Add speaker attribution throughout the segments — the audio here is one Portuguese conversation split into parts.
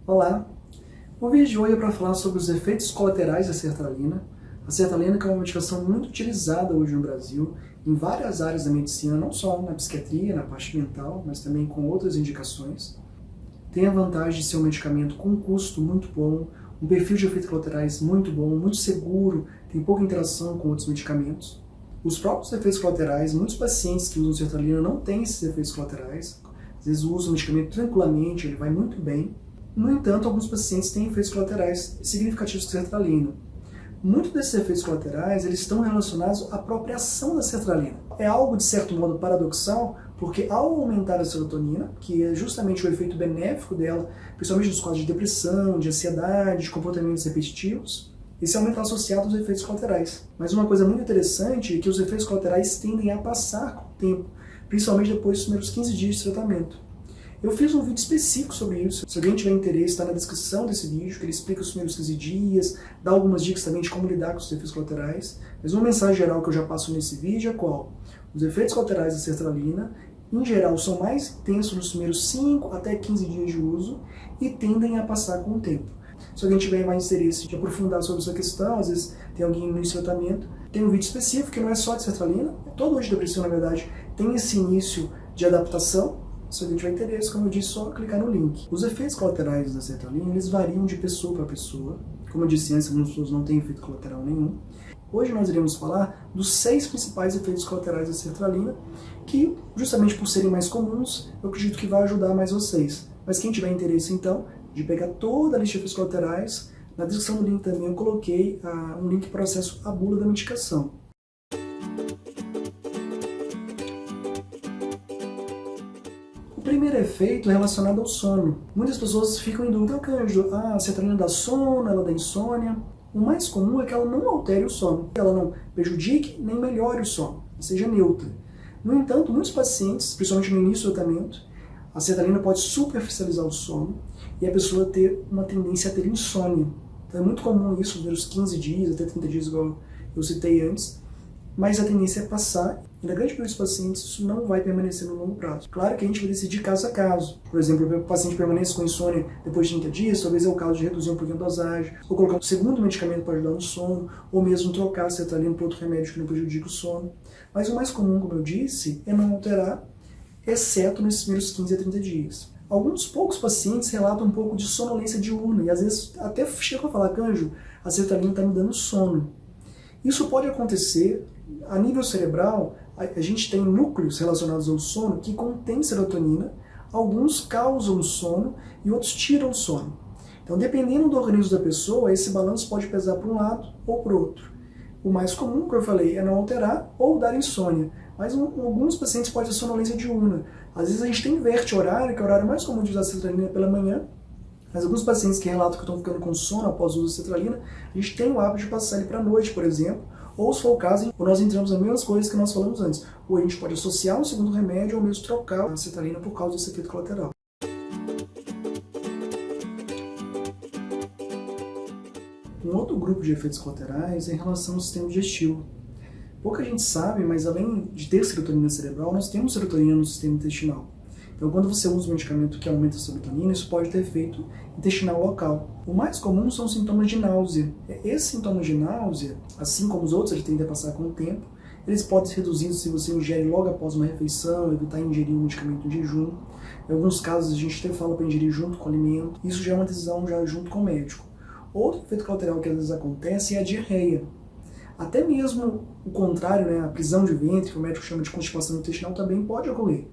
Speaker 1: Olá! O vídeo de hoje é para falar sobre os efeitos colaterais da sertralina. A sertralina que é uma medicação muito utilizada hoje no Brasil, em várias áreas da medicina, não só na psiquiatria, na parte mental, mas também com outras indicações. Tem a vantagem de ser um medicamento com um custo muito bom, um perfil de efeitos colaterais muito bom, muito seguro, tem pouca interação com outros medicamentos. Os próprios efeitos colaterais, muitos pacientes que usam sertralina não têm esses efeitos colaterais, às vezes usam o medicamento tranquilamente, ele vai muito bem. No entanto, alguns pacientes têm efeitos colaterais significativos com sertralina. Muitos desses efeitos colaterais eles estão relacionados à própria ação da sertralina. É algo, de certo modo, paradoxal, porque ao aumentar a serotonina, que é justamente o efeito benéfico dela, principalmente nos quadros de depressão, de ansiedade, de comportamentos repetitivos, esse aumento é associado aos efeitos colaterais. Mas uma coisa muito interessante é que os efeitos colaterais tendem a passar com o tempo, principalmente depois dos primeiros 15 dias de tratamento. Eu fiz um vídeo específico sobre isso. Se alguém tiver interesse, está na descrição desse vídeo, que ele explica os primeiros 15 dias, dá algumas dicas também de como lidar com os efeitos colaterais. Mas uma mensagem geral que eu já passo nesse vídeo é qual? Os efeitos colaterais da sertralina, em geral, são mais intensos nos primeiros 5 até 15 dias de uso e tendem a passar com o tempo. Se alguém tiver mais interesse de aprofundar sobre essa questão, às vezes tem alguém no início do tratamento, tem um vídeo específico que não é só de sertralina, todo antidepressivo, na verdade, tem esse início de adaptação. Se alguém tiver interesse, como eu disse, só clicar no link. Os efeitos colaterais da sertralina, eles variam de pessoa para pessoa. Como eu disse antes, algumas pessoas não têm efeito colateral nenhum. Hoje nós iremos falar dos 6 principais efeitos colaterais da sertralina, que, justamente por serem mais comuns, eu acredito que vai ajudar mais vocês. Mas quem tiver interesse, então, de pegar toda a lista de efeitos colaterais, na descrição do link também eu coloquei um link para o acesso à bula da medicação. O primeiro efeito é relacionado ao sono. Muitas pessoas ficam em dúvida, Cândido, a sertralina dá sono, ela dá insônia. O mais comum é que ela não altere o sono, ela não prejudique nem melhore o sono, seja neutra. No entanto, muitos pacientes, principalmente no início do tratamento, a sertralina pode superficializar o sono e a pessoa ter uma tendência a ter insônia. Então é muito comum isso nos primeiros 15 dias, até 30 dias, igual eu citei antes, mas a tendência é passar, e na grande maioria dos pacientes isso não vai permanecer no longo prazo. Claro que a gente vai decidir caso a caso. Por exemplo, o paciente permanece com insônia depois de 30 dias, talvez é o caso de reduzir um pouquinho a dosagem, ou colocar um segundo medicamento para ajudar no sono, ou mesmo trocar a sertralina por outro remédio que não prejudique o sono. Mas o mais comum, como eu disse, é não alterar, exceto nesses primeiros 15 a 30 dias. Alguns poucos pacientes relatam um pouco de sonolência diurna, e às vezes até chegam a falar, Cândido, a sertralina está me dando sono. Isso pode acontecer a nível cerebral. A gente tem núcleos relacionados ao sono que contêm serotonina, alguns causam sono e outros tiram o sono. Então, dependendo do organismo da pessoa, esse balanço pode pesar para um lado ou para o outro. O mais comum, como eu falei, é não alterar ou dar insônia, mas alguns pacientes podem ter sonolência diurna. Às vezes a gente tem inverte horário, que é o horário mais comum de usar a sertralina pela manhã, mas alguns pacientes que relatam que estão ficando com sono após o uso da sertralina, a gente tem o hábito de passar ele para a noite, por exemplo, ou se for o caso, nós entramos nas mesmas coisas que nós falamos antes. Ou a gente pode associar um segundo remédio ou mesmo trocar a sertralina por causa desse efeito colateral. Um outro grupo de efeitos colaterais é em relação ao sistema digestivo. Pouca gente sabe, mas além de ter serotonina cerebral, nós temos serotonina no sistema intestinal. Então, quando você usa um medicamento que aumenta a serotonina, isso pode ter efeito intestinal local. O mais comum são os sintomas de náusea. Esses sintomas de náusea, assim como os outros, eles tendem a passar com o tempo. Eles podem ser reduzidos se você ingere logo após uma refeição, evitar ingerir um medicamento em jejum. Em alguns casos, a gente até fala para ingerir junto com o alimento. Isso já é uma decisão já junto com o médico. Outro efeito colateral que às vezes acontece é a diarreia. Até mesmo o contrário, né, a prisão de ventre, que o médico chama de constipação intestinal, também pode ocorrer,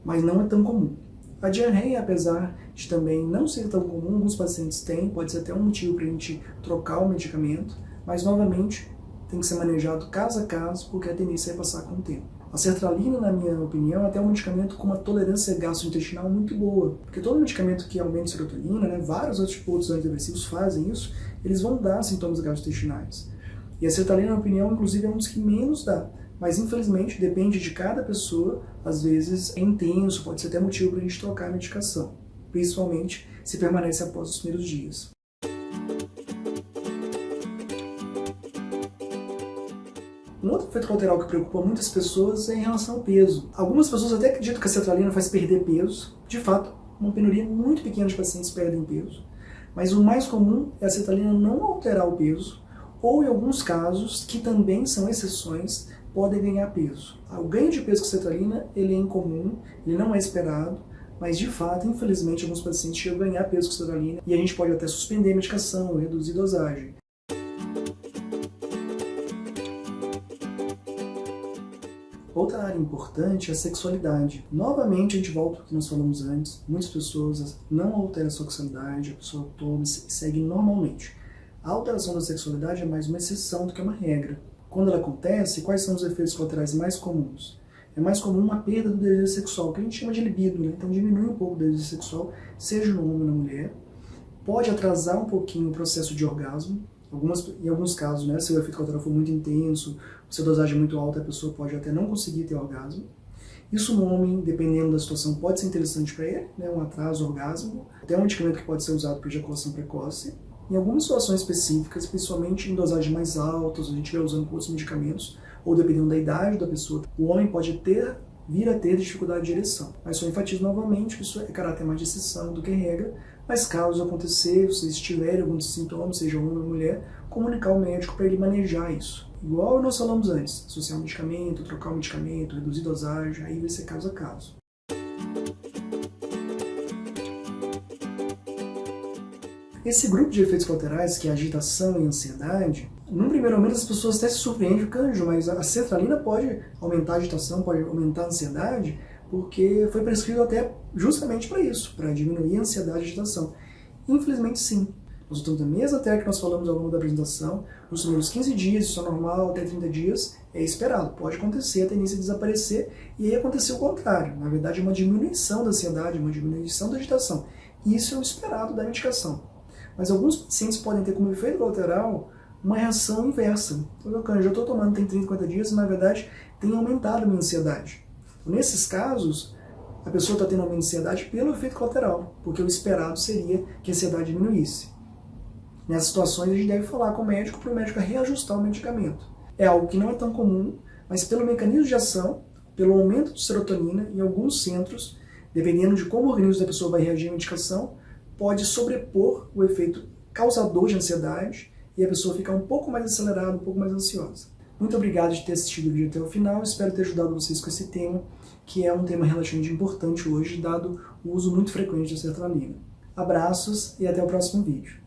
Speaker 1: mas não é tão comum. A diarreia, apesar de também não ser tão comum, alguns pacientes têm, pode ser até um motivo para a gente trocar o medicamento, mas novamente tem que ser manejado caso a caso, porque a tendência é passar com o tempo. A sertralina, na minha opinião, é até um medicamento com uma tolerância gastrointestinal muito boa, porque todo medicamento que aumenta a serotonina, né, vários outros antidepressivos fazem isso, eles vão dar sintomas gastrointestinais. E a sertralina, na minha opinião, inclusive é um dos que menos dá. Mas, infelizmente, depende de cada pessoa, às vezes é intenso, pode ser até motivo para a gente trocar a medicação, principalmente se permanece após os primeiros dias. Um outro efeito colateral que preocupa muitas pessoas é em relação ao peso. Algumas pessoas até acreditam que a sertralina faz perder peso. De fato, uma minoria muito pequena de pacientes perdem peso. Mas o mais comum é a sertralina não alterar o peso, ou em alguns casos, que também são exceções, podem ganhar peso. O ganho de peso com sertralina ele é incomum, ele não é esperado, mas de fato, infelizmente, alguns pacientes chegam a ganhar peso com sertralina e a gente pode até suspender a medicação ou reduzir a dosagem. Outra área importante é a sexualidade. Novamente, a gente volta ao que nós falamos antes. Muitas pessoas não alteram a sexualidade, a pessoa toda segue normalmente. A alteração da sexualidade é mais uma exceção do que uma regra. Quando ela acontece, quais são os efeitos colaterais mais comuns? É mais comum uma perda do desejo sexual, que a gente chama de libido, né? Então diminui um pouco o desejo sexual, seja no homem ou na mulher. Pode atrasar um pouquinho o processo de orgasmo. Em alguns casos, né, se o efeito colateral for muito intenso, se a dosagem é muito alta, a pessoa pode até não conseguir ter orgasmo. Isso no homem, dependendo da situação, pode ser interessante para ele, né, um atraso orgasmo, até um medicamento que pode ser usado para ejaculação precoce. Em algumas situações específicas, principalmente em dosagens mais altas, a gente vai usando outros medicamentos, ou dependendo da idade da pessoa, o homem pode vir a ter dificuldade de ereção. Mas só enfatizo novamente que isso é caráter mais de exceção do que regra, mas caso acontecer, se vocês tiverem alguns sintomas, seja homem ou mulher, comunicar ao médico para ele manejar isso. Igual nós falamos antes, associar um medicamento, trocar um medicamento, reduzir dosagem, aí vai ser caso a caso. Esse grupo de efeitos colaterais, que é a agitação e a ansiedade, num primeiro momento as pessoas até se surpreendem, Cândido, mas a sertralina pode aumentar a agitação, pode aumentar a ansiedade, porque foi prescrito até justamente para isso, para diminuir a ansiedade e a agitação. Infelizmente sim. Nós usamos a mesma técnica que nós falamos ao longo da apresentação, nos primeiros 15 dias, isso é normal, até 30 dias, é esperado. Pode acontecer a tendência de desaparecer, e aí aconteceu o contrário. Na verdade, uma diminuição da ansiedade, uma diminuição da agitação. Isso é o esperado da medicação. Mas alguns pacientes podem ter como efeito colateral uma reação inversa. Então, eu já estou tomando tem 30, 50 dias e, na verdade, tem aumentado a minha ansiedade. Nesses casos, a pessoa está tendo aumento de ansiedade pelo efeito colateral, porque o esperado seria que a ansiedade diminuísse. Nessas situações, a gente deve falar com o médico para o médico reajustar o medicamento. É algo que não é tão comum, mas pelo mecanismo de ação, pelo aumento de serotonina, em alguns centros, dependendo de como o organismo da pessoa vai reagir à medicação, pode sobrepor o efeito causador de ansiedade e a pessoa ficar um pouco mais acelerada, um pouco mais ansiosa. Muito obrigado de ter assistido o vídeo até o final, espero ter ajudado vocês com esse tema, que é um tema relativamente importante hoje, dado o uso muito frequente da sertralina. Abraços e até o próximo vídeo.